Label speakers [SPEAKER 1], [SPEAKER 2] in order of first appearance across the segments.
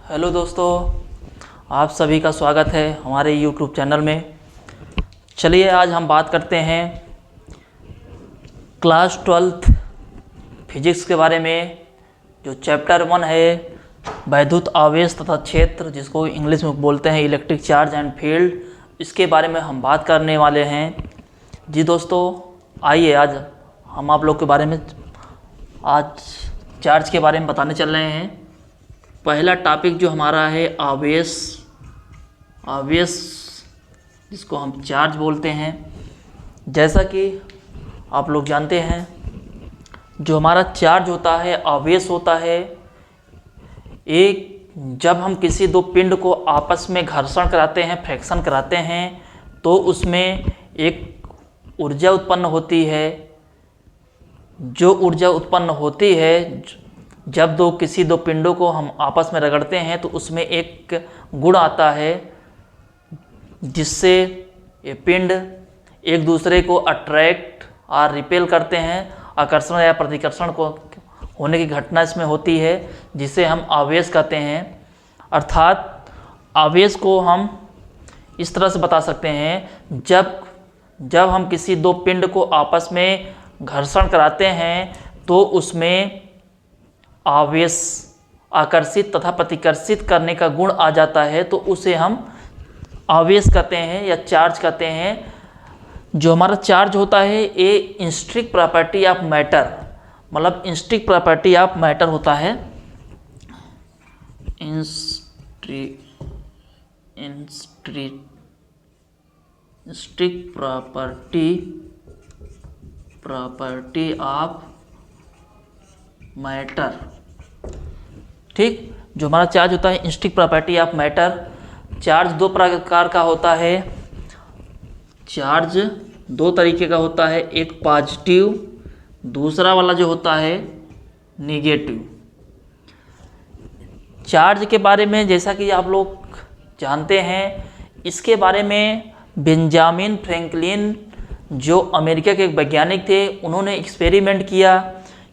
[SPEAKER 1] Hello दोस्तों, आप सभी का स्वागत है हमारे YouTube चैनल में। चलिए आज हम बात करते हैं क्लास 12th फिजिक्स के बारे में। जो चैप्टर 1 है वैद्युत आवेश तथा क्षेत्र, जिसको इंग्लिश में बोलते हैं इलेक्ट्रिक चार्ज एंड फील्ड, इसके बारे में हम बात करने वाले हैं। जी दोस्तों, आइए आज हम आप लोग के बारे में आज चार्ज के बारे में बताने चल रहे हैं। पहला टॉपिक जो हमारा है आवेश जिसको हम चार्ज बोलते हैं। जैसा कि आप लोग जानते हैं, जो हमारा चार्ज होता है, आवेश होता है, एक जब हम किसी दो पिंड को आपस में घर्षण कराते हैं, फ्रिक्शन कराते हैं, तो उसमें एक ऊर्जा उत्पन्न होती है। जो ऊर्जा उत्पन्न होती है जब किसी दो पिंडों को हम आपस में रगड़ते हैं, तो उसमें एक गुण आता है जिससे ये पिंड एक दूसरे को अट्रैक्ट और रिपेल करते हैं। आकर्षण या प्रतिकर्षण को होने की घटना इसमें होती है, जिसे हम आवेश कहते हैं। अर्थात आवेश को हम इस तरह से बता सकते हैं, जब हम किसी दो पिंड को आपस में घर्षण कराते हैं तो उसमें आवेश आकर्षित तथा प्रतिकर्षित करने का गुण आ जाता है, तो उसे हम आवेश कहते हैं या चार्ज कहते हैं। जो हमारा चार्ज होता है ये इंस्ट्रिक प्रॉपर्टी ऑफ मैटर, मतलब इंस्ट्रिक प्रॉपर्टी ऑफ मैटर होता है। इंस्ट्रिक प्रॉपर्टी ऑफ मैटर, ठीक। जो हमारा चार्ज होता है इंस्ट्रिक प्रॉपर्टी ऑफ मैटर। चार्ज दो प्रकार का होता है। चार्ज दो तरीके का होता है, एक पॉजिटिव, दूसरा वाला जो होता है निगेटिव। चार्ज के बारे में जैसा कि आप लोग जानते हैं, इसके बारे में बेंजामिन फ्रैंकलिन, जो अमेरिका के एक वैज्ञानिक थे, उन्होंने एक्सपेरिमेंट किया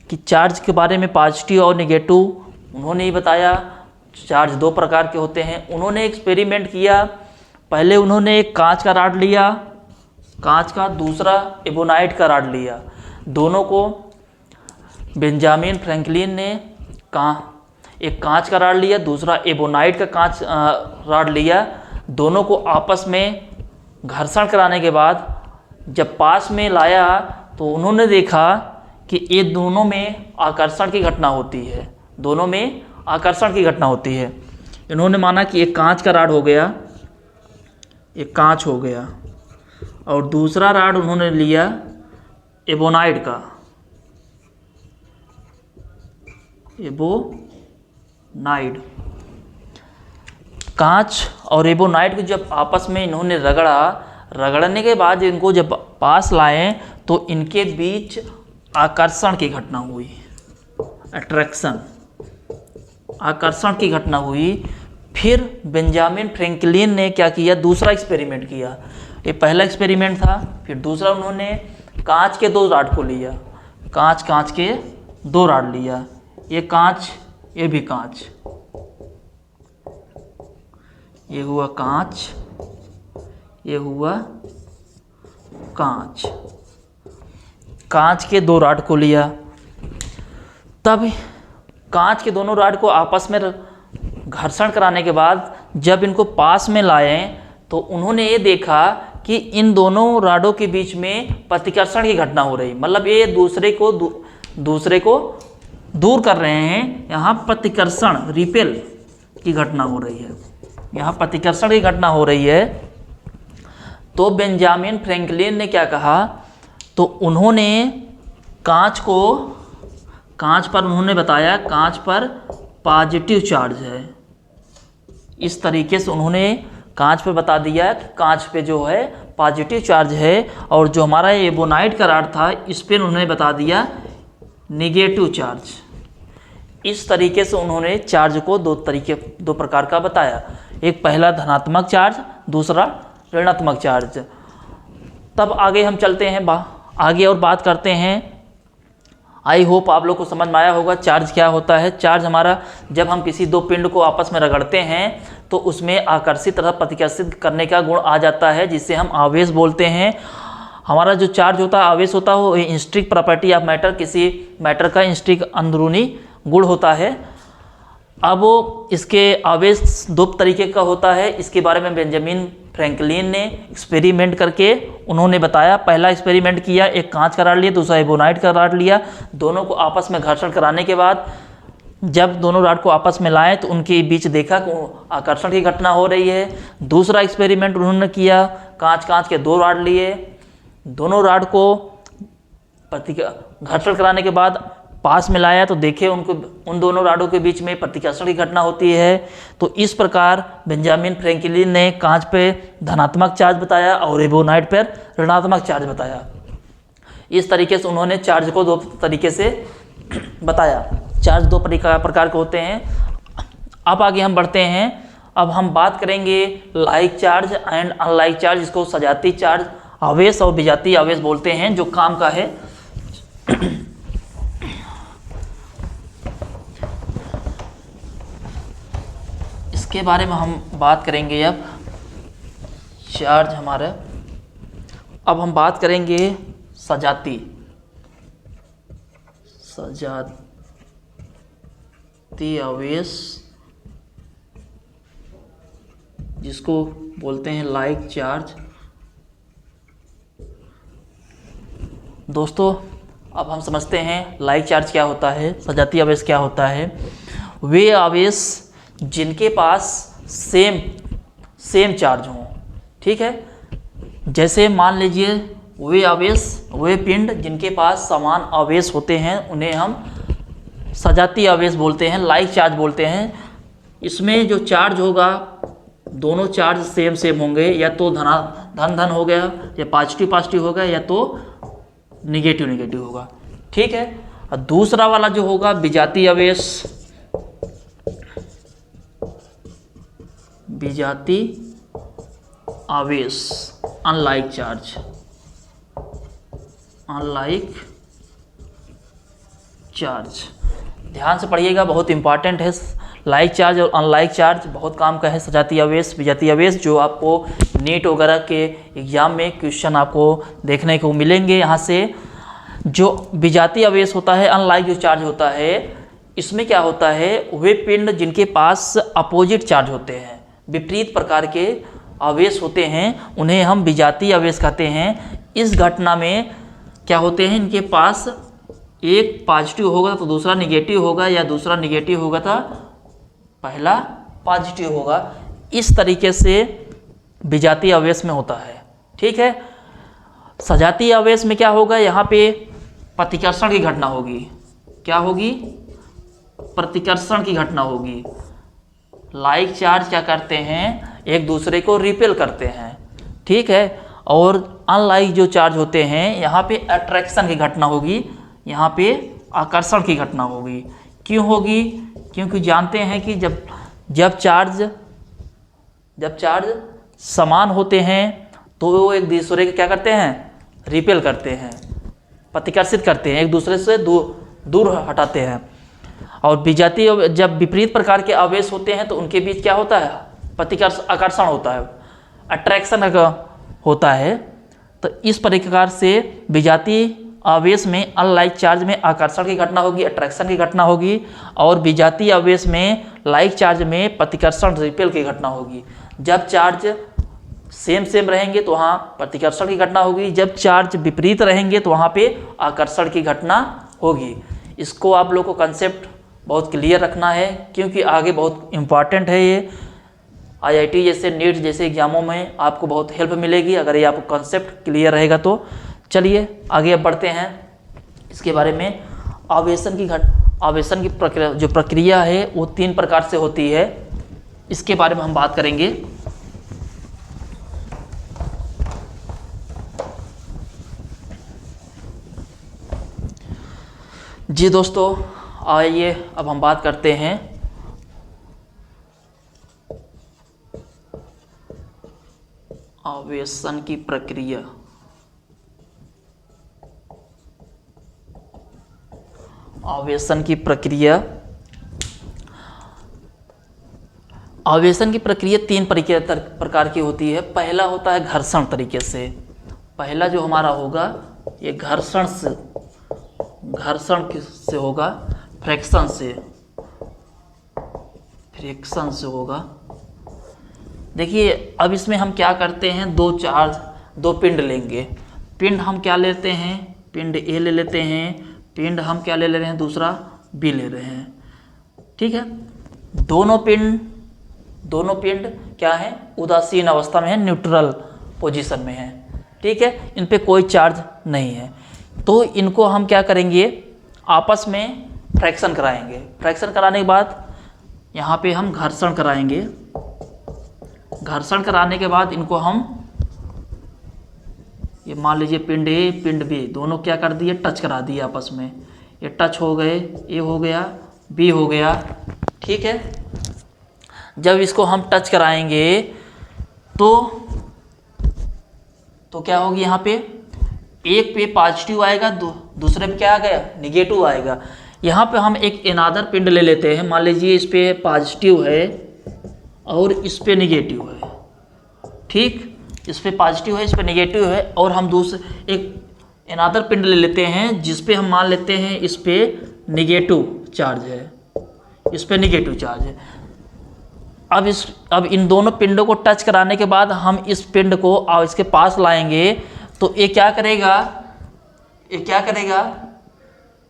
[SPEAKER 1] कि चार्ज के बारे में पॉजिटिव और नेगेटिव उन्होंने ही बताया। चार्ज दो प्रकार के होते हैं। उन्होंने एक्सपेरिमेंट किया। पहले उन्होंने एक कांच का रॉड लिया, कांच का, दूसरा एबोनाइट का रॉड लिया। दोनों को बेंजामिन फ्रैंकलिन ने एक कांच का रॉड लिया, दूसरा एबोनाइट का कांच रॉड लिया। दोनों को आपस में घर्षण कराने के बाद जब पास में लाया तो उन्होंने देखा कि ये दोनों में आकर्षण की घटना होती है। दोनों में आकर्षण की घटना होती है। इन्होंने माना कि एक कांच का रॉड हो गया, एक कांच हो गया, और दूसरा रॉड उन्होंने लिया एबोनाइट का, एबोनाइट। कांच और एबोनाइट को जब आपस में इन्होंने रगड़ने के बाद इनको जब पास लाए तो इनके बीच आकर्षण की घटना हुई, अट्रैक्शन, आकर्षण की घटना हुई। फिर बेंजामिन फ्रैंकलिन ने क्या किया, दूसरा एक्सपेरिमेंट किया। ये पहला एक्सपेरिमेंट था। फिर दूसरा उन्होंने कांच के दो रॉड को लिया, कांच के दो रॉड लिया। ये कांच, ये भी कांच, ये हुआ कांच, ये हुआ कांच। कांच के दो रॉड को लिया। तब कांच के दोनों रॉड को आपस में घर्षण कराने के बाद जब इनको पास में लाए तो उन्होंने ये देखा कि इन दोनों रॉडों के बीच में प्रतिकर्षण की घटना हो रही, मतलब ये दूसरे को दूर कर रहे हैं। यहाँ प्रतिकर्षण, रिपेल की घटना हो रही है, यहाँ प्रतिकर्षण की घटना हो रही है। तो बेंजामिन फ्रैंकलिन ने क्या कहा, तो उन्होंने कांच पर उन्होंने बताया कांच पर पॉजिटिव चार्ज है। इस तरीके से उन्होंने कांच पर बता दिया कि कांच पे जो है पॉजिटिव चार्ज है, और जो हमारा एबोनाइट का रॉड था इस पर उन्होंने बता दिया निगेटिव चार्ज। इस तरीके से उन्होंने चार्ज को दो प्रकार का बताया। एक पहला धनात्मक चार्ज, दूसरा ऋणात्मक चार्ज। तब आगे हम चलते हैं, आगे और बात करते हैं आई होप आप लोग को समझ में आया होगा चार्ज क्या होता है। चार्ज हमारा, जब हम किसी दो पिंड को आपस में रगड़ते हैं तो उसमें आकर्षित तथा प्रतिकर्षित करने का गुण आ जाता है, जिसे हम आवेश बोलते हैं। हमारा जो चार्ज होता है, आवेश होता है, वो इंस्ट्रिक प्रॉपर्टी ऑफ मैटर, किसी मैटर का इंस्ट्रिक अंदरूनी गुण होता है। अब इसके आवेश दो तरीके का होता है, इसके बारे में बेंजामिन फ्रैंकलिन ने एक्सपेरिमेंट करके उन्होंने बताया। पहला एक्सपेरिमेंट किया, एक कांच का रॉड लिया, दूसरा एबोनाइट का रॉड लिया। दोनों को आपस में घर्षण कराने के बाद जब दोनों रॉड को आपस में लाए तो उनके बीच देखा कि आकर्षण की घटना हो रही है। दूसरा एक्सपेरिमेंट उन्होंने किया, कांच के दो रॉड लिए, दोनों रॉड को घर्षण कराने के बाद पास में लाया तो देखे उनको, उन दोनों रॉडों के बीच में प्रतिकर्षण की घटना होती है। तो इस प्रकार बेंजामिन फ्रैंकलिन ने कांच पे धनात्मक चार्ज बताया और एबोनाइट पर ऋणात्मक चार्ज बताया। इस तरीके से उन्होंने चार्ज को दो तरीके से बताया। चार्ज दो प्रकार के होते हैं। अब आगे हम बढ़ते हैं। अब हम बात करेंगे like charge and unlike charge, इसको सजातीय चार्ज आवेश और विजातीय आवेश बोलते हैं, जो काम का है। इसके बारे में हम बात करेंगे। अब चार्ज हमारा, अब हम बात करेंगे सजातीय आवेश, जिसको बोलते हैं लाइक चार्ज। दोस्तों अब हम समझते हैं लाइक चार्ज क्या होता है, सजातीय आवेश क्या होता है। वे आवेश जिनके पास सेम चार्ज हों, ठीक है। जैसे मान लीजिए वे आवेश, वे पिंड जिनके पास समान आवेश होते हैं उन्हें हम सजातीय आवेश बोलते हैं, लाइक चार्ज बोलते हैं। इसमें जो चार्ज होगा, दोनों चार्ज सेम होंगे, या तो धन हो गया, या पॉजिटिव हो गया, या तो निगेटिव होगा, ठीक है। और दूसरा वाला जो होगा विजातीय आवेश, अनलाइक चार्ज। ध्यान से पढ़िएगा, बहुत इंपॉर्टेंट है। लाइक चार्ज और अनलाइक चार्ज बहुत काम का है। सजातीय आवेश, विजातीय आवेश, जो आपको नीट वगैरह के एग्जाम में क्वेश्चन आपको देखने को मिलेंगे। यहाँ से जो विजातीय आवेश होता है, अनलाइक जो चार्ज होता है, इसमें क्या होता है, वे पिंड जिनके पास अपोजिट चार्ज होते हैं, विपरीत प्रकार के आवेश होते हैं, उन्हें हम विजातीय आवेश कहते हैं। इस घटना में क्या होते हैं, इनके पास एक पॉजिटिव होगा तो दूसरा निगेटिव होगा, या दूसरा निगेटिव होगा तो पहला पॉजिटिव होगा। इस तरीके से विजातीय आवेश में होता है, ठीक है। सजातीय आवेश में क्या होगा, यहाँ पे प्रतिकर्षण की घटना होगी। क्या होगी, प्रतिकर्षण की घटना होगी। लाइक चार्ज क्या करते हैं, एक दूसरे को रिपेल करते हैं, ठीक है। और अनलाइक जो चार्ज होते हैं, यहाँ पे अट्रैक्शन की घटना होगी, यहाँ पे आकर्षण की घटना होगी। क्यों होगी, क्योंकि जानते हैं कि जब चार्ज समान होते हैं तो वो एक दूसरे के क्या करते हैं, रिपेल करते हैं, प्रतिकर्षित करते हैं, एक दूसरे से दूर हटाते हैं। और विजातीय, जब विपरीत प्रकार के आवेश होते हैं तो उनके बीच क्या होता है, आकर्षण होता है, अट्रैक्शन होता है। तो इस प्रकार से विजातीय आवेश में अनलाइक चार्ज में आकर्षण की घटना होगी, अट्रैक्शन की घटना होगी, और विजातीय आवेश में लाइक चार्ज में प्रतिकर्षण, रिपेल की घटना होगी। जब चार्ज सेम रहेंगे तो वहाँ प्रतिकर्षण की घटना होगी, जब चार्ज विपरीत रहेंगे तो वहाँ पे आकर्षण की घटना होगी। इसको आप लोग को कंसेप्ट बहुत क्लियर रखना है, क्योंकि आगे बहुत इम्पॉर्टेंट है ये। IIT जैसे, नीट जैसे एग्जामों में आपको बहुत हेल्प मिलेगी अगर ये आपको कंसेप्ट क्लियर रहेगा तो। चलिए आगे अब बढ़ते हैं इसके बारे में। आवेशन की प्रक्रिया है वो 3 प्रकार से होती है, इसके बारे में हम बात करेंगे। जी दोस्तों, आइए अब हम बात करते हैं आवेशन की प्रक्रिया। आवेशन की प्रक्रिया, आवेशन की प्रक्रिया तीन प्रकार की होती है। पहला होता है घर्षण तरीके से। पहला जो हमारा होगा ये घर्षण से होगा, फ्रैक्शन से होगा। देखिए अब इसमें हम क्या करते हैं, दो पिंड लेंगे। पिंड हम क्या लेते हैं, पिंड ए ले लेते हैं, पिंड हम क्या ले रहे हैं, दूसरा बी ले रहे हैं। ठीक है, दोनों पिंड क्या है, उदासीन अवस्था में है, न्यूट्रल पोजीशन में है। ठीक है, इन पे कोई चार्ज नहीं है। तो इनको हम क्या करेंगे, आपस में फ्रैक्शन कराएंगे। फ्रैक्शन कराने के बाद यहाँ पे हम घर्षण कराएंगे। घर्षण कराने के बाद इनको हम, ये मान लीजिए पिंड ए पिंड बी दोनों क्या कर दिए, टच करा दिए आपस में। ये टच हो गए, ए हो गया, बी हो गया। ठीक है, जब इसको हम टच कराएंगे तो क्या होगी, यहाँ पे एक पे पॉजिटिव आएगा, दूसरे पे क्या आ गया, निगेटिव आएगा। यहाँ पे हम एक अनादर पिंड ले लेते हैं। मान लीजिए इस पे पॉजिटिव है और इस पे निगेटिव है। ठीक, इस पे पॉजिटिव है, इस पे निगेटिव है, और हम दूसरे एक अनादर पिंड ले लेते हैं जिस पे हम मान लेते हैं इस पे निगेटिव चार्ज है, इस पे निगेटिव चार्ज है। अब इन दोनों पिंडों को टच कराने के बाद हम इस पिंड को इसके पास लाएंगे तो ये क्या करेगा,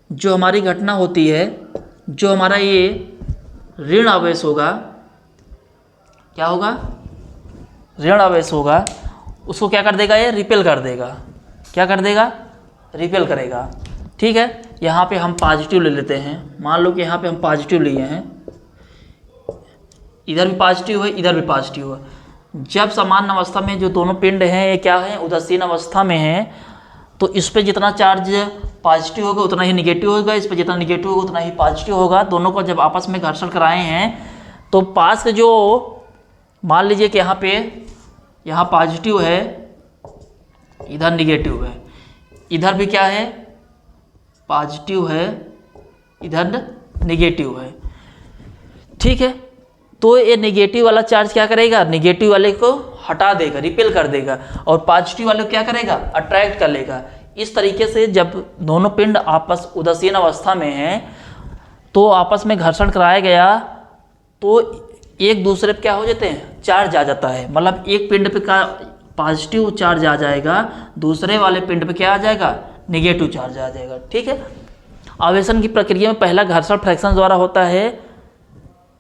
[SPEAKER 1] जो हमारी घटना होती है, जो हमारा ये ऋण आवेश होगा, क्या होगा, ऋण आवेश होगा, उसको क्या कर देगा, ये रिपेल कर देगा। क्या कर देगा, रिपेल करेगा। ठीक है, यहाँ पे हम पॉजिटिव ले लेते हैं। मान लो कि यहाँ पे हम पॉजिटिव लिए हैं, इधर भी पॉजिटिव है, इधर भी पॉजिटिव है। जब समान अवस्था में जो दोनों पिंड हैं ये क्या है, उदासीन अवस्था में है, तो इस पे जितना चार्ज पॉजिटिव होगा उतना ही निगेटिव होगा, इस पे जितना निगेटिव होगा उतना ही पॉजिटिव होगा। दोनों को जब आपस में घर्षण कराए हैं तो पास के जो, मान लीजिए कि यहाँ पॉजिटिव है, इधर निगेटिव है, इधर भी क्या है, पॉजिटिव है, इधर निगेटिव है। ठीक है, तो ये नेगेटिव वाला चार्ज क्या करेगा, नेगेटिव वाले को हटा देगा, रिपेल कर देगा, और पॉजिटिव वाले को क्या करेगा, अट्रैक्ट कर लेगा। इस तरीके से जब दोनों पिंड आपस उदासीन अवस्था में हैं तो आपस में घर्षण कराया गया तो एक दूसरे पे क्या हो जाते हैं, चार्ज आ जाता है। मतलब एक पिंड पे का पॉजिटिव चार्ज आ जाएगा, दूसरे वाले पिंड पे क्या आ जाएगा, नेगेटिव चार्ज आ जाएगा। ठीक है, आवेशन की प्रक्रिया में पहला घर्षण फ्रैक्शन द्वारा होता है।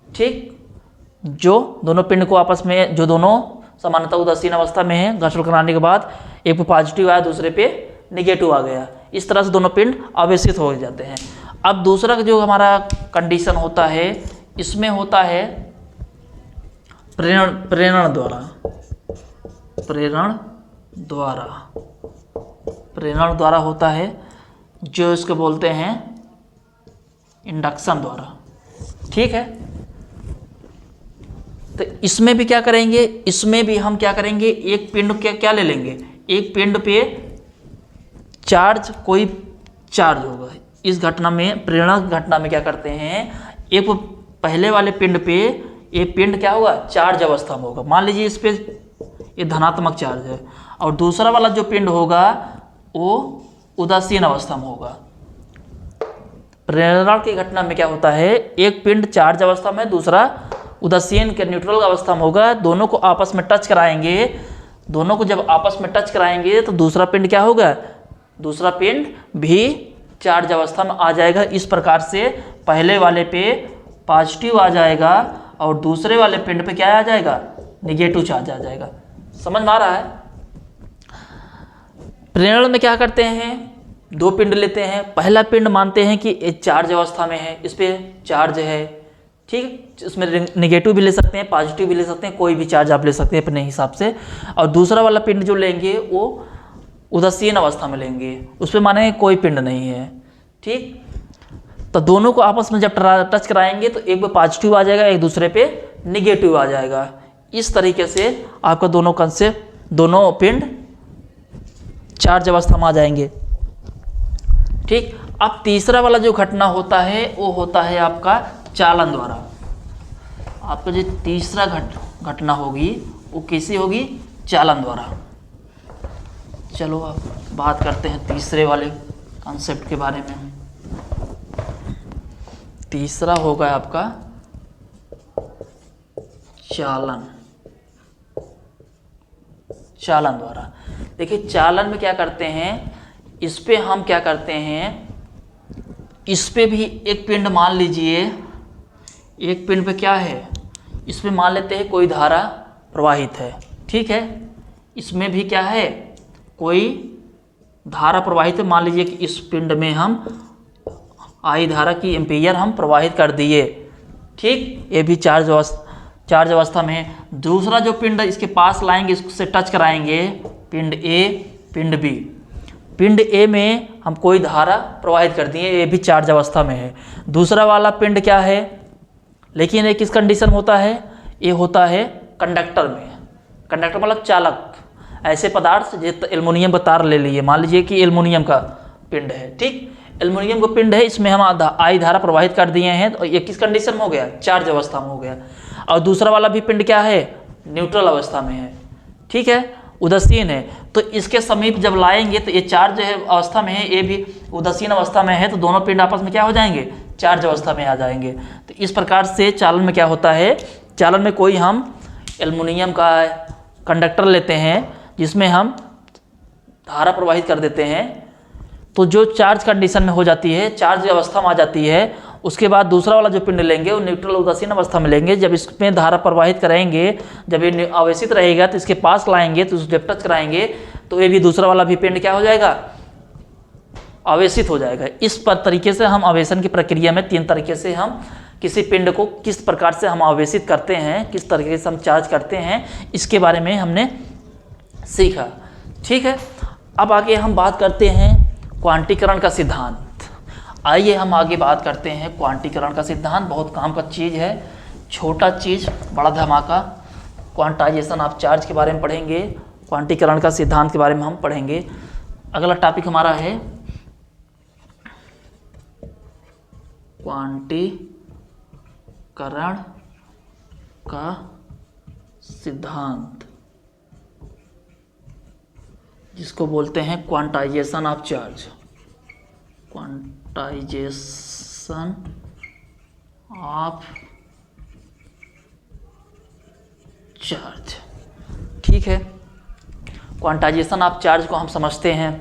[SPEAKER 1] ठीक, जो दोनों पिंड को आपस में, जो दोनों समानता उदासीन अवस्था में है, घर्षण कराने के बाद एक पे पॉजिटिव आया, दूसरे पे निगेटिव आ गया। इस तरह से दोनों पिंड आवेशित हो जाते हैं। अब दूसरा जो हमारा कंडीशन होता है, इसमें होता है प्रेरण द्वारा होता है, जो इसको बोलते हैं इंडक्शन द्वारा। ठीक है, तो इसमें भी क्या करेंगे, इसमें भी हम क्या करेंगे, एक पिंड क्या ले लेंगे, एक पिंड पे चार्ज, कोई चार्ज होगा। इस घटना में, प्रेरण घटना में क्या करते हैं, एक पहले वाले पिंड पे ये पिंड क्या होगा, चार्ज अवस्था में होगा। मान लीजिए इस पे ये धनात्मक चार्ज है, और दूसरा वाला जो पिंड होगा वो उदासीन अवस्था में होगा। प्रेरण की घटना में क्या होता है, एक पिंड चार्ज अवस्था में, दूसरा उदासीन के न्यूट्रल अवस्था में होगा। दोनों को आपस में टच कराएंगे, दोनों को जब आपस में टच कराएंगे तो दूसरा पिंड क्या होगा, दूसरा पिंड भी चार्ज अवस्था में आ जाएगा। इस प्रकार से पहले वाले पे पॉजिटिव आ जाएगा और दूसरे वाले पिंड पे क्या आ जाएगा, निगेटिव चार्ज आ जाएगा। समझ में आ रहा है। प्रेरण में क्या करते हैं, दो पिंड लेते हैं। पहला पिंड मानते हैं कि चार्ज अवस्था में है, इस पे चार्ज है। ठीक, इसमें निगेटिव भी ले सकते हैं, पॉजिटिव भी ले सकते हैं, कोई भी चार्ज आप ले सकते हैं अपने हिसाब से। और दूसरा वाला पिंड जो लेंगे वो उदासीन अवस्था में लेंगे, उस पर माने कोई पिंड नहीं है। ठीक, तो दोनों को आपस में जब टच कराएंगे तो एक पे पॉजिटिव आ जाएगा, एक दूसरे पे निगेटिव आ जाएगा। इस तरीके से आपका दोनों कंसेप्ट, दोनों पिंड चार्ज अवस्था में आ जाएंगे। ठीक, अब तीसरा वाला जो घटना होता है वो होता है आपका चालन द्वारा। आपका जो तीसरा घटना होगी वो कैसी होगी? चालन द्वारा। चलो अब बात करते हैं तीसरे वाले कॉन्सेप्ट के बारे में। तीसरा होगा आपका चालन। चालन द्वारा देखिए, चालन में क्या करते हैं, इस पे हम क्या करते हैं, इस पे भी एक पिंड मान लीजिए, एक पिंड पे क्या है, इस पे मान लेते हैं कोई धारा प्रवाहित है, ठीक है। इसमें भी क्या है, कोई धारा प्रवाहित है। मान लीजिए कि इस पिंड में हम आई धारा की एम्पीयर हम प्रवाहित कर दिए, ठीक। ये भी चार्ज अवस्था में है। दूसरा जो पिंड इसके पास लाएंगे, इससे टच कराएंगे, पिंड ए, पिंड बी। पिंड ए में हम कोई धारा प्रवाहित कर दिए, ये भी चार्ज अवस्था में है। दूसरा वाला पिंड क्या है, लेकिन ये किस कंडीशन में होता है, ये होता है कंडक्टर में। कंडक्टर मतलब चालक, ऐसे पदार्थ जैसे एल्युमिनियम का तार ले लिए, मान लीजिए कि एल्युमिनियम का पिंड है, ठीक। एल्युमिनियम का पिंड है, इसमें हम आई धारा प्रवाहित कर दिए हैं, तो ये किस कंडीशन में हो गया, चार्ज अवस्था में हो गया। और दूसरा वाला भी पिंड क्या है, न्यूट्रल अवस्था में है, ठीक है, उदासीन है। तो इसके समीप जब लाएंगे तो ये चार्ज है अवस्था में है, ये भी उदासीन अवस्था में है, तो दोनों पिंड आपस में क्या हो जाएंगे, चार्ज अवस्था में आ जाएंगे। तो इस प्रकार से चालन में क्या होता है, चालन में कोई हम एल्युमिनियम का कंडक्टर लेते हैं जिसमें हम धारा प्रवाहित कर देते हैं, तो जो चार्ज कंडीशन में हो जाती है, चार्ज अवस्था में आ जाती है। उसके बाद दूसरा वाला जो पिंड लेंगे वो न्यूट्रल उदासीन अवस्था में लेंगे। जब इसमें धारा प्रवाहित करेंगे, जब ये आवेशित रहेगा तो इसके पास लाएंगे, तो जब टच कराएंगे तो ये भी दूसरा वाला भी पिंड क्या हो जाएगा, आवेशित हो जाएगा। इस तरीके से हम आवेशन की प्रक्रिया में 3 तरीके से हम किसी पिंड को किस प्रकार से हम आवेशित करते हैं, किस तरीके से हम चार्ज करते हैं, इसके बारे में हमने सीखा, ठीक है। अब आगे हम बात करते हैं क्वांटीकरण का सिद्धांत। आइए हम आगे बात करते हैं क्वांटीकरण का सिद्धांत। बहुत काम का चीज़ है, छोटा चीज़ बड़ा धमाका। क्वांटाइजेशन ऑफ चार्ज के बारे में पढ़ेंगे, क्वांटीकरण का सिद्धांत के बारे में हम पढ़ेंगे। अगला टॉपिक हमारा है क्वांटीकरण का सिद्धांत, जिसको बोलते हैं quantization of charge. Quantization of charge, ठीक है। क्वांटाइजेशन ऑफ चार्ज को हम समझते हैं,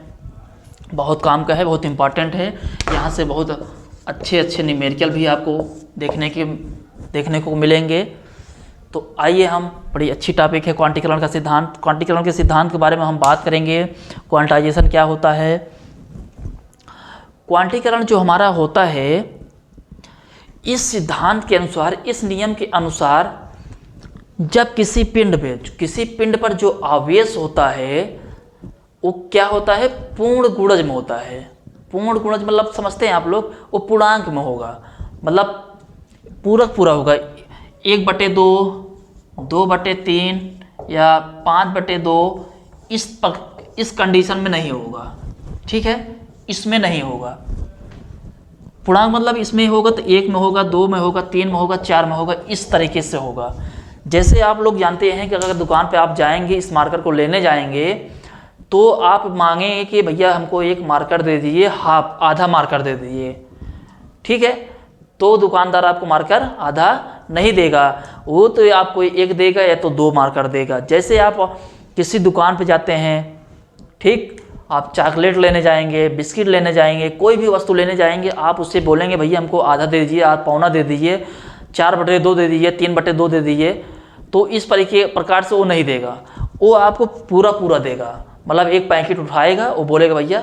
[SPEAKER 1] बहुत काम का है, बहुत इम्पॉर्टेंट है। यहाँ से बहुत अच्छे न्यूमेरिकल भी आपको देखने को मिलेंगे। तो आइए हम, बड़ी अच्छी टॉपिक है क्वांटीकरण का सिद्धांत। क्वांटीकरण के सिद्धांत के बारे में हम बात करेंगे। क्वांटाइजेशन क्या होता है, क्वांटीकरण जो हमारा होता है, इस सिद्धांत के अनुसार, इस नियम के अनुसार, जब किसी पिंड पर जो आवेश होता है वो क्या होता है, पूर्ण गुणज में होता है। पूर्ण गुणज मतलब समझते हैं आप लोग, वो पूर्णांक में होगा, मतलब पूरा होगा। 1/2, 2/3 या 5/2 इस कंडीशन में नहीं होगा, ठीक है, इसमें नहीं होगा। पूर्णांक मतलब इसमें होगा तो 1 में होगा, 2 में होगा, 3 में होगा, 4 में होगा, इस तरीके से होगा। जैसे आप लोग जानते हैं कि अगर दुकान पे आप जाएंगे, इस मार्कर को लेने जाएंगे, तो आप मांगेंगे कि भैया हमको एक मार्कर दे दीजिए, आधा मार्कर दे दीजिए, ठीक है। तो दुकानदार आपको मार्कर आधा नहीं देगा, वो तो आपको 1 देगा या तो 2 मार्कर देगा। जैसे आप किसी दुकान पे जाते हैं, ठीक, आप चॉकलेट लेने जाएंगे, बिस्किट लेने जाएंगे, कोई भी वस्तु लेने जाएंगे, आप उससे बोलेंगे भैया हमको आधा दे दीजिए, आप पौना दे दीजिए, 4/2 दे दीजिए, 3/2 दे दीजिए, तो इस प्रकार से वो नहीं देगा, वो आपको पूरा देगा। मतलब एक पैकेट उठाएगा, वो बोलेगा भैया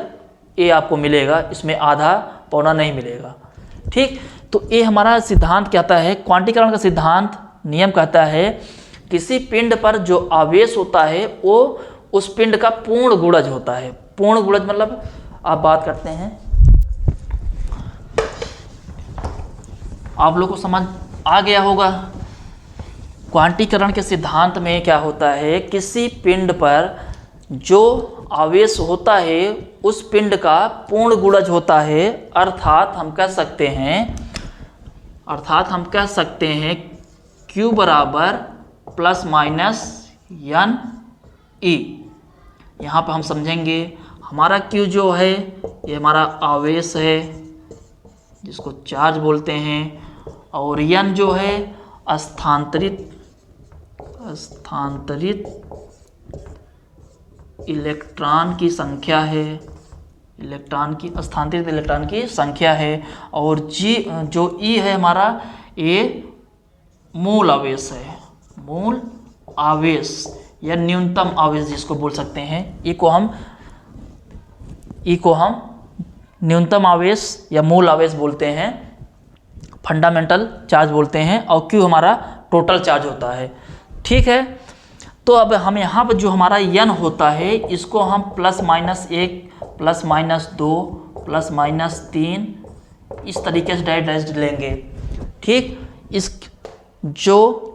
[SPEAKER 1] ये आपको मिलेगा, इसमें आधा पौना नहीं मिलेगा, ठीक। तो ये हमारा सिद्धांत कहता है, क्वांटीकरण का सिद्धांत नियम कहता है, किसी पिंड पर जो आवेश होता है वो उस पिंड का पूर्ण गुणज होता है। पूर्ण गुणज मतलब आप बात करते हैं, आप लोग को समझ आ गया होगा। क्वांटीकरण के सिद्धांत में क्या होता है, किसी पिंड पर जो आवेश होता है उस पिंड का पूर्ण गुणज होता है, अर्थात हम कह सकते हैं Q बराबर प्लस माइनस एन ई। यहाँ पर हम समझेंगे हमारा Q जो है ये हमारा आवेश है जिसको चार्ज बोलते हैं, और एन जो है स्थानांतरित इलेक्ट्रॉन की संख्या है, स्थानांतरित इलेक्ट्रॉन की संख्या है, और जी जो ई है हमारा ये मूल आवेश है, मूल आवेश या न्यूनतम आवेश जिसको बोल सकते हैं। ई को हम न्यूनतम आवेश या मूल आवेश बोलते हैं, फंडामेंटल चार्ज बोलते हैं, और क्यू हमारा टोटल चार्ज होता है। ठीक है, तो अब हम यहाँ पर जो हमारा एन होता है इसको हम plus minus 1 plus minus 2 plus minus 3 इस तरीके से डायरेक्ट लेंगे। ठीक, इस जो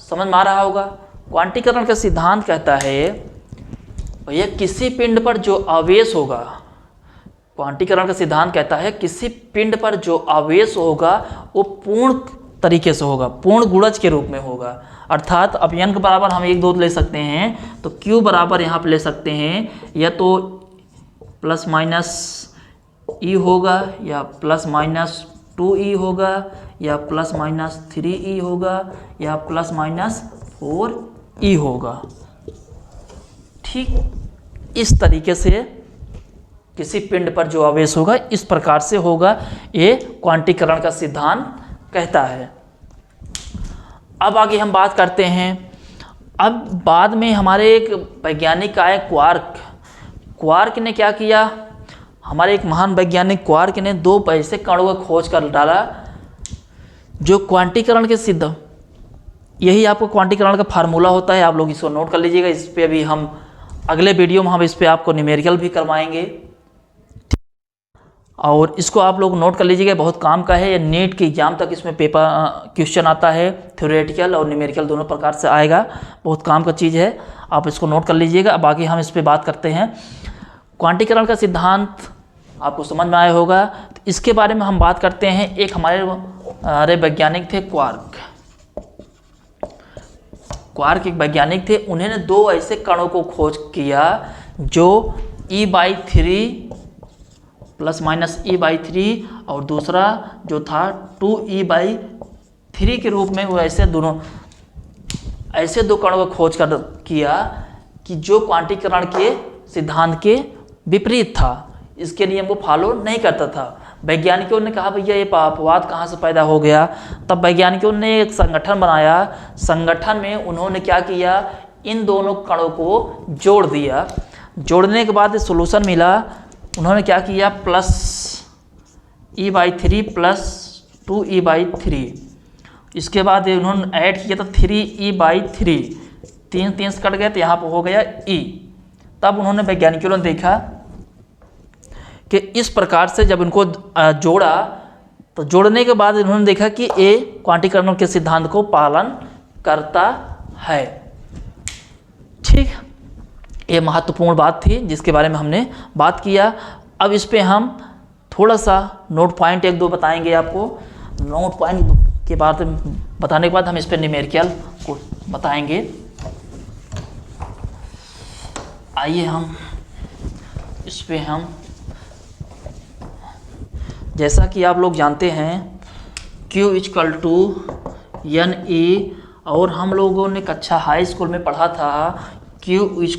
[SPEAKER 1] समझ में आ रहा होगा, क्वांटीकरण का सिद्धांत कहता है भैया किसी पिंड पर जो आवेश होगा, क्वांटीकरण का सिद्धांत कहता है किसी पिंड पर जो आवेश होगा वो पूर्ण तरीके से होगा, पूर्ण गुणज के रूप में होगा। अर्थात अब एन के बराबर हम 1 2 ले सकते हैं, तो क्यू बराबर यहाँ पे ले सकते हैं या तो प्लस माइनस ई होगा, या प्लस माइनस 2e होगा, या प्लस माइनस 3e होगा, या प्लस माइनस 4e होगा। ठीक, इस तरीके से किसी पिंड पर जो आवेश होगा इस प्रकार से होगा, ये क्वांटीकरण का सिद्धांत कहता है। अब आगे हम बात करते हैं, अब बाद में हमारे एक वैज्ञानिक आए क्वार्क ने क्या किया, हमारे एक महान वैज्ञानिक क्वार्क ने 2 ऐसे कणों का खोज कर डाला जो क्वांटीकरण के सिद्ध, यही आपको क्वांटीकरण का फार्मूला होता है, आप लोग इसको नोट कर लीजिएगा। इस पे अभी हम अगले वीडियो में हम इस पे आपको न्यूमेरिकल भी करवाएंगे, और इसको आप लोग नोट कर लीजिएगा, बहुत काम का है। ये नीट के एग्जाम तक इसमें पेपर क्वेश्चन आता है, थ्योरेटिकल और न्यूमेरिकल दोनों प्रकार से आएगा, बहुत काम का चीज़ है, आप इसको नोट कर लीजिएगा। अब आगे हम इस पे बात करते हैं। क्वांटीकरण का सिद्धांत आपको समझ में आया होगा, तो इसके बारे में हम बात करते हैं। एक हमारे वैज्ञानिक थे क्वार्क एक वैज्ञानिक थे, उन्होंने 2 ऐसे कणों को खोज किया जो E/3 प्लस माइनस E/3 और दूसरा जो था 2E/3 के रूप में, वो ऐसे 2 कणों का खोज किया कि जो क्वांटीकरण के सिद्धांत के विपरीत था, इसके नियम को फॉलो नहीं करता था। वैज्ञानिकों ने कहा भैया ये अपवाद कहाँ से पैदा हो गया, तब वैज्ञानिकों ने एक संगठन बनाया। संगठन में उन्होंने क्या किया, इन दोनों कणों को जोड़ दिया। जोड़ने के बाद सोल्यूशन मिला, उन्होंने क्या किया, प्लस E/3 प्लस 2E/3, इसके बाद उन्होंने ऐड किया तो 3E/3, 3 से कट गए तो यहाँ पर हो गया E। तब उन्होंने वैज्ञानिकों ने देखा कि इस प्रकार से जब इनको जोड़ा, तो जोड़ने के बाद इन्होंने देखा कि ये क्वांटीकरण के सिद्धांत को पालन करता है। ठीक, ये महत्वपूर्ण बात थी जिसके बारे में हमने बात किया। अब इस पे हम थोड़ा सा नोट पॉइंट 1 2 बताएंगे आपको। नोट पॉइंट के बाद बताने के बाद हम इस पे न्यूमेरिकल को बताएंगे। आइए हम इस पे हम, जैसा कि आप लोग जानते हैं Q = NE, और हम लोगों ने कक्षा हाई स्कूल में पढ़ा था Q =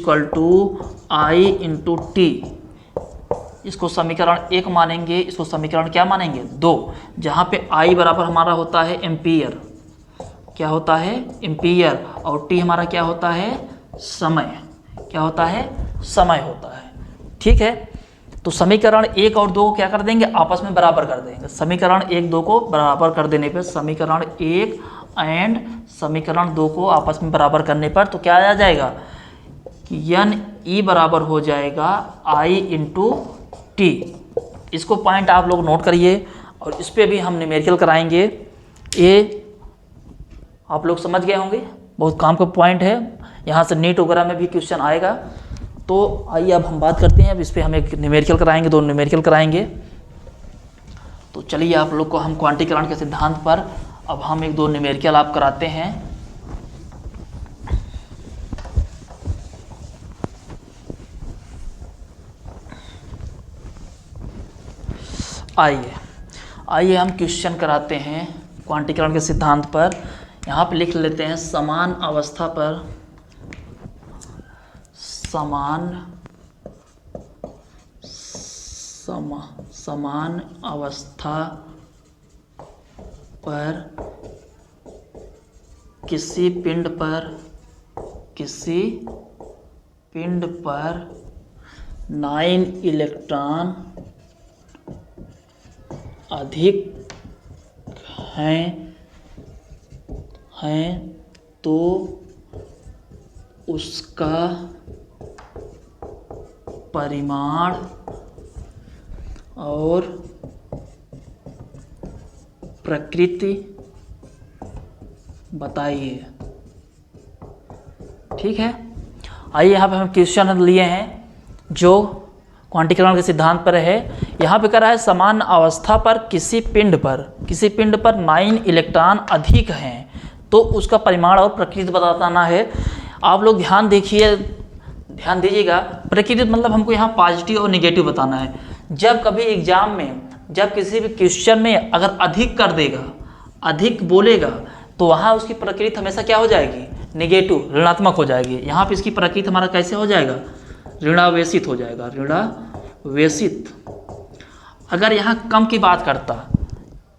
[SPEAKER 1] I × T। इसको समीकरण 1 मानेंगे, इसको समीकरण क्या मानेंगे 2, जहाँ पे I बराबर हमारा होता है एम्पियर, क्या होता है एम्पियर, और T हमारा क्या होता है समय, क्या होता है समय होता है। ठीक है, तो समीकरण 1 और 2 क्या कर देंगे, आपस में बराबर कर देंगे। समीकरण 1 2 को बराबर कर देने पर, समीकरण 1 एंड समीकरण 2 को आपस में बराबर करने पर तो क्या आ जाएगा कि NE बराबर हो जाएगा I × T। इसको पॉइंट आप लोग नोट करिए, और इस पर भी हम न्यूमेरिकल कराएंगे। ये आप लोग समझ गए होंगे, बहुत काम का पॉइंट है, यहाँ से नीट वगैरह में भी क्वेश्चन आएगा। तो आइए अब हम बात करते हैं, अब इस पर हम एक न्यूमेरिकल कराएंगे, 2 न्यूमेरिकल कराएंगे। तो चलिए आप लोग को हम क्वांटीकरण के सिद्धांत पर अब हम 1-2 न्यूमेरिकल आप कराते हैं। आइए हम क्वेश्चन कराते हैं क्वांटीकरण के सिद्धांत पर। यहाँ पे लिख लेते हैं समान अवस्था पर, समान अवस्था पर किसी पिंड पर 9 इलेक्ट्रॉन अधिक हैं तो उसका परिमाण और प्रकृति बताइए। ठीक है, आइए यहाँ पे हम क्वेश्चन लिए हैं जो क्वांटीकरण के सिद्धांत पर है। यहाँ पे कह रहा है समान अवस्था पर किसी पिंड पर 9 इलेक्ट्रॉन अधिक हैं तो उसका परिमाण और प्रकृति बताना है। आप लोग ध्यान दीजिएगा, प्रकृति मतलब हमको यहाँ पॉजिटिव और निगेटिव बताना है। जब कभी एग्जाम में, जब किसी भी क्वेश्चन में अगर अधिक कर देगा, अधिक बोलेगा, तो वहाँ उसकी प्रकृति हमेशा क्या हो जाएगी? निगेटिव, ऋणात्मक हो जाएगी। यहाँ पे इसकी प्रकृति हमारा कैसे हो जाएगा? ऋणावेशित हो जाएगा, ऋणावेशित। अगर यहाँ कम की बात करता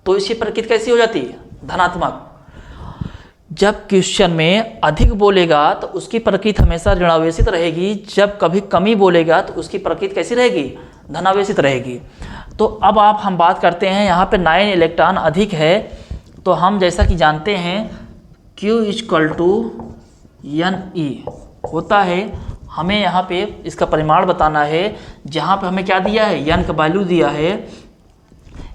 [SPEAKER 1] तो इसकी प्रकृति कैसी हो जाती है? धनात्मक। जब क्वेश्चन में अधिक बोलेगा तो उसकी प्रकृति हमेशा ऋणावेशित रहेगी, जब कभी कमी बोलेगा तो उसकी प्रकृति कैसी रहेगी? धनावेशित रहेगी। तो अब हम बात करते हैं, यहाँ पे 9 इलेक्ट्रॉन अधिक है, तो हम जैसा कि जानते हैं Q = Ne होता है। हमें यहाँ पे इसका परिमाण बताना है। जहाँ पे हमें क्या दिया है? n का वैल्यू दिया है।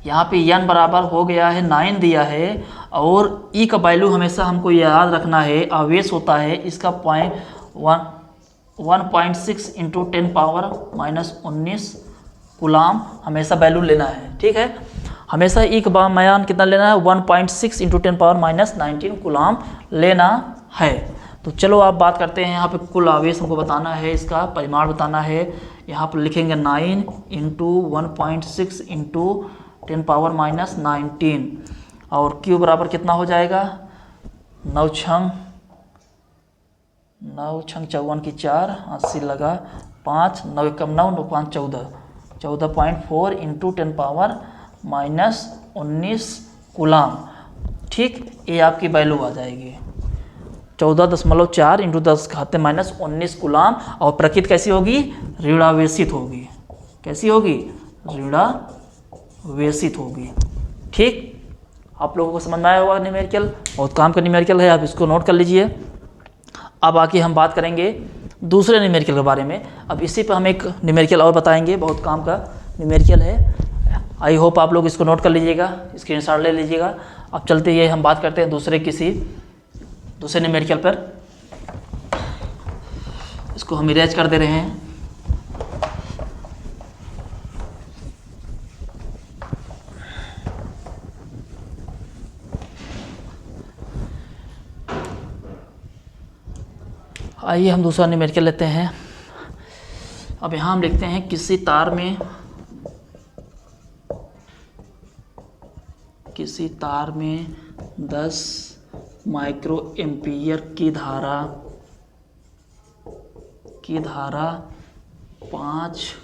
[SPEAKER 1] यहाँ पे n बराबर हो गया है 9 दिया है, और E का वैल्यू हमेशा हमको याद रखना है, आवेश होता है इसका 1.6 × 10⁻⁻19 कूलाम हमेशा वैल्यू लेना है। ठीक है, हमेशा E का मान कितना लेना है? 1.6 × 10⁻⁻19 कूलाम लेना है। तो चलो आप बात करते हैं, यहाँ पे कुल आवेश हमको बताना है, इसका परिमाण बताना है। यहाँ पर लिखेंगे 9 × 1.6 × 10⁻⁻19 और Q बराबर कितना हो जाएगा? 9 छंग 54 की 4, 80 लगा 5, 9 एकम 9, 9 5 14, 14.4 × 10⁻⁻19 कूलाम। ठीक, ये आपकी वैल्यू आ जाएगी 14.4 × 10⁻⁻19 कूलाम। और प्रकृति कैसी होगी? ऋणावेशित होगी। कैसी होगी? ऋणावेशित होगी। ठीक, आप लोगों को समझ में आया होगा न्यूमेरिकल, बहुत काम का न्यूमेरिकल है, आप इसको नोट कर लीजिए। अब आके हम बात करेंगे दूसरे न्यूमेरिकल के बारे में। अब इसी पर हम एक न्यूमेरिकल और बताएंगे, बहुत काम का न्यूमेरिकल है। आई होप आप लोग इसको नोट कर लीजिएगा, स्क्रीनशॉट ले लीजिएगा। अब चलते ही हम बात करते हैं दूसरे न्यूमेरिकल पर। इसको हम इरेज कर दे रहे हैं। आइए हम दूसरा न्यूमेरिकल लेते हैं। अब यहाँ हम लिखते हैं किसी तार में 10 माइक्रो एम्पीयर की धारा 5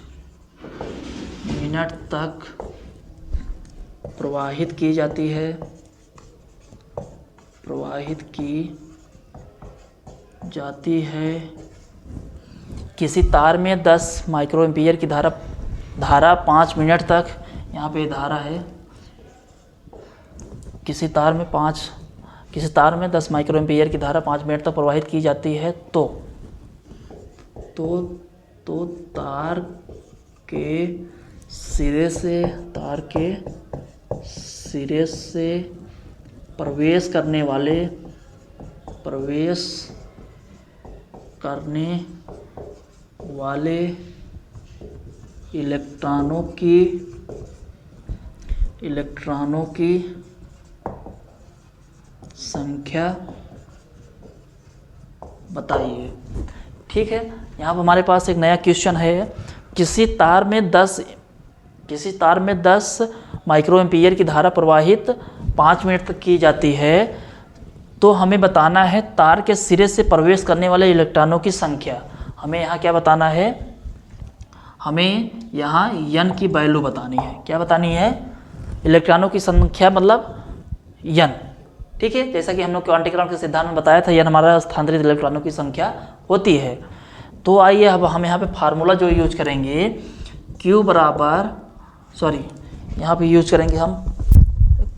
[SPEAKER 1] मिनट तक प्रवाहित की जाती है। किसी तार में 10 माइक्रो एम्पीयर की धारा 5 मिनट तक, यहाँ पे धारा है, किसी तार में 10 माइक्रो एम्पीयर की धारा 5 मिनट तक प्रवाहित की जाती है तो तार के सिरे से प्रवेश करने वाले इलेक्ट्रॉनों की संख्या बताइए। ठीक है, यहाँ पर हमारे पास एक नया क्वेश्चन है। किसी तार में 10 माइक्रो एम्पीयर की धारा प्रवाहित 5 मिनट तक की जाती है, तो हमें बताना है तार के सिरे से प्रवेश करने वाले इलेक्ट्रॉनों की संख्या। हमें यहाँ क्या बताना है, हमें यहाँ n की वैल्यू बतानी है। क्या बतानी है? इलेक्ट्रॉनों की संख्या मतलब n। ठीक है, जैसा कि हम लोग क्वांटीकरण के सिद्धांत में बताया था, n हमारा स्थानांतरित इलेक्ट्रॉनों की संख्या होती है। तो आइए अब हम यहाँ पे फार्मूला जो यूज करेंगे, Q बराबर यहाँ पे यूज करेंगे, हम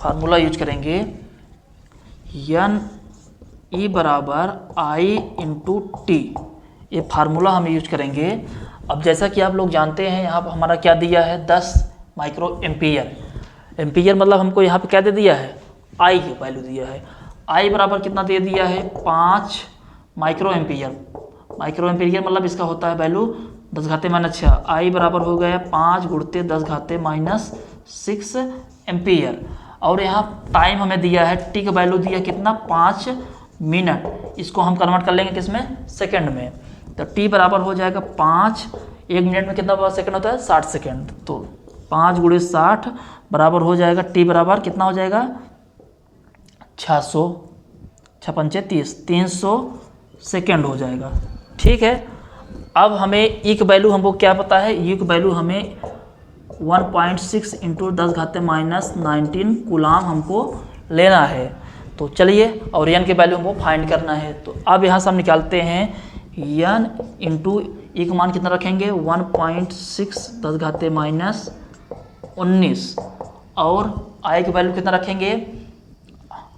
[SPEAKER 1] फार्मूला यूज करेंगे n E बराबर I इंटू टी। ये फार्मूला हम यूज करेंगे। अब जैसा कि आप लोग जानते हैं, यहाँ पर हमारा क्या दिया है, 10 माइक्रो एम्पीयर मतलब हमको यहाँ पे क्या दे दिया है, I की वैल्यू दिया है। I बराबर कितना दे दिया है, 5 माइक्रो एम्पीयर मतलब इसका होता है वैल्यू 10 घाते माइनस 6। I बराबर हो गया 5 गुणते 10 घाते माइनस 6 एम्पीयर। और यहाँ टाइम हमें दिया है, टी का वैल्यू दिया कितना, 5 मिनट। इसको हम कन्वर्ट कर लेंगे किसमें, सेकंड में। तो टी बराबर हो जाएगा 5, 1 मिनट में कितना सेकंड होता है, 60 सेकंड। तो 5 गुणे 60 बराबर हो जाएगा, टी बराबर कितना हो जाएगा, 600, 6 पंचे 30, 300 सेकेंड हो जाएगा। ठीक है, अब हमें ई की वैल्यू हमको क्या पता है, ई की वैल्यू हमें 1.6 इंटू 10 घाते माइनस 19 कूलाम हमको लेना है। तो चलिए, और एन की वैल्यू हमको फाइंड करना है। तो अब यहाँ से हम निकालते हैं एन इंटू ई का मान कितना रखेंगे, 1.6 10 घाते माइनस 19, और आई की वैल्यू कितना रखेंगे,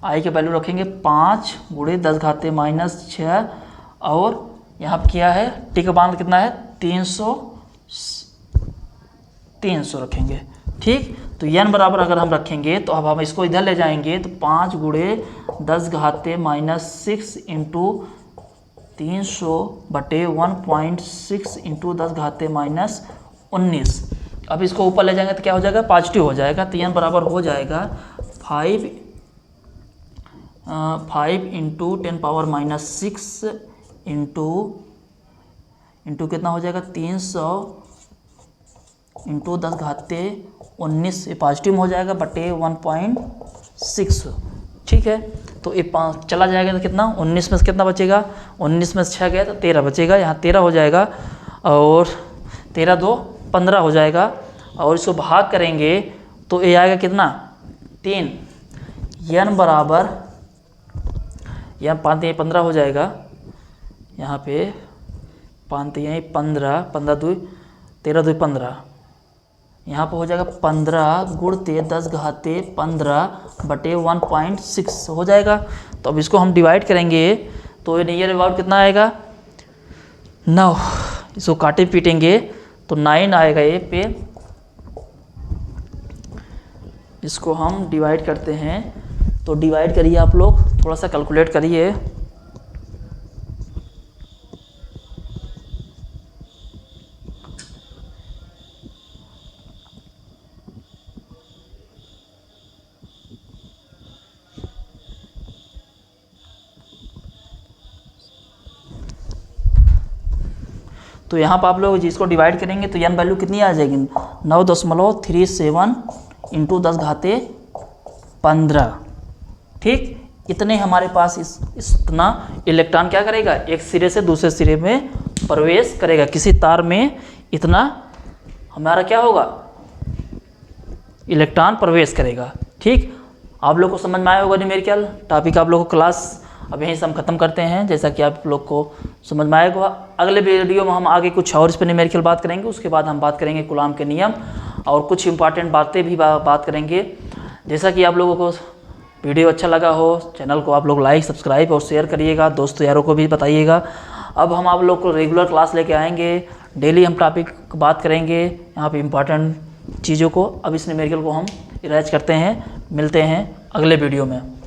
[SPEAKER 1] आई की वैल्यू रखेंगे 5 गुणे 10 घाते माइनस 6, और यहाँ पे क्या है, टी का मान कितना है, 300 रखेंगे। ठीक, तो n बराबर अगर हम रखेंगे तो अब हम इसको इधर ले जाएंगे, तो 5 गुणे 10 घाते माइनस 6 इंटू 300 बटे 1.6 इंटू 10 घाते माइनस 19। अब इसको ऊपर ले जाएंगे तो क्या हो जाएगा, पॉजिटिव हो जाएगा। तो n बराबर हो जाएगा 5 इंटू 10 पावर माइनस 6 इंटू कितना हो जाएगा, 300 इंटू 10 घाते 19, ये पॉजिटिव हो जाएगा, बटे 1.6। ठीक है, तो ये 5 चला जाएगा तो कितना, 19 में से कितना बचेगा, 19 में से 6 गया तो 13 बचेगा। यहाँ 13 हो जाएगा, और 13 2 15 हो जाएगा, और इसको भाग करेंगे तो ये आएगा कितना, 3। n बराबर, यहाँ 5 15 हो जाएगा, यहाँ पे 5 यहीं 15, 15 2 13 2 15, यहाँ पर हो जाएगा 15 गुणते 10 घाते 15 बटे 1.6 हो जाएगा। तो अब इसको हम डिवाइड करेंगे तो ये नियर अबाउट कितना आएगा, 9। इसको काटे पीटेंगे तो 9 आएगा ये पे। इसको हम डिवाइड करते हैं, तो डिवाइड करिए आप लोग, थोड़ा सा कैलकुलेट करिए। तो यहाँ पर आप लोग जिसको डिवाइड करेंगे तो n वैल्यू कितनी आ जाएगी, 9.37 इंटू 10 घाते 15। ठीक, इतने हमारे पास इतना इलेक्ट्रॉन क्या करेगा, एक सिरे से दूसरे सिरे में प्रवेश करेगा। किसी तार में इतना हमारा क्या होगा, इलेक्ट्रॉन प्रवेश करेगा। ठीक, आप लोग को समझ में आया होगा न्यूमेरिकल टॉपिक। आप लोग को क्लास अब यहीं से हम खत्म करते हैं, जैसा कि आप लोग को समझ में आएगा। अगले वीडियो में हम आगे कुछ और इस पर न्यूमेरिकल बात करेंगे। उसके बाद हम बात करेंगे कूलाम के नियम और कुछ इंपॉर्टेंट बातें भी बात करेंगे। जैसा कि आप लोगों को वीडियो अच्छा लगा हो, चैनल को आप लोग लाइक सब्सक्राइब और शेयर करिएगा, दोस्तों यारों को भी बताइएगा। अब हम आप लोग को रेगुलर क्लास लेके आएंगे, डेली हम टॉपिक बात करेंगे यहाँ पे इम्पॉर्टेंट चीज़ों को। अब इस न्यूमेरिकल को हम इरेज करते हैं, मिलते हैं अगले वीडियो में।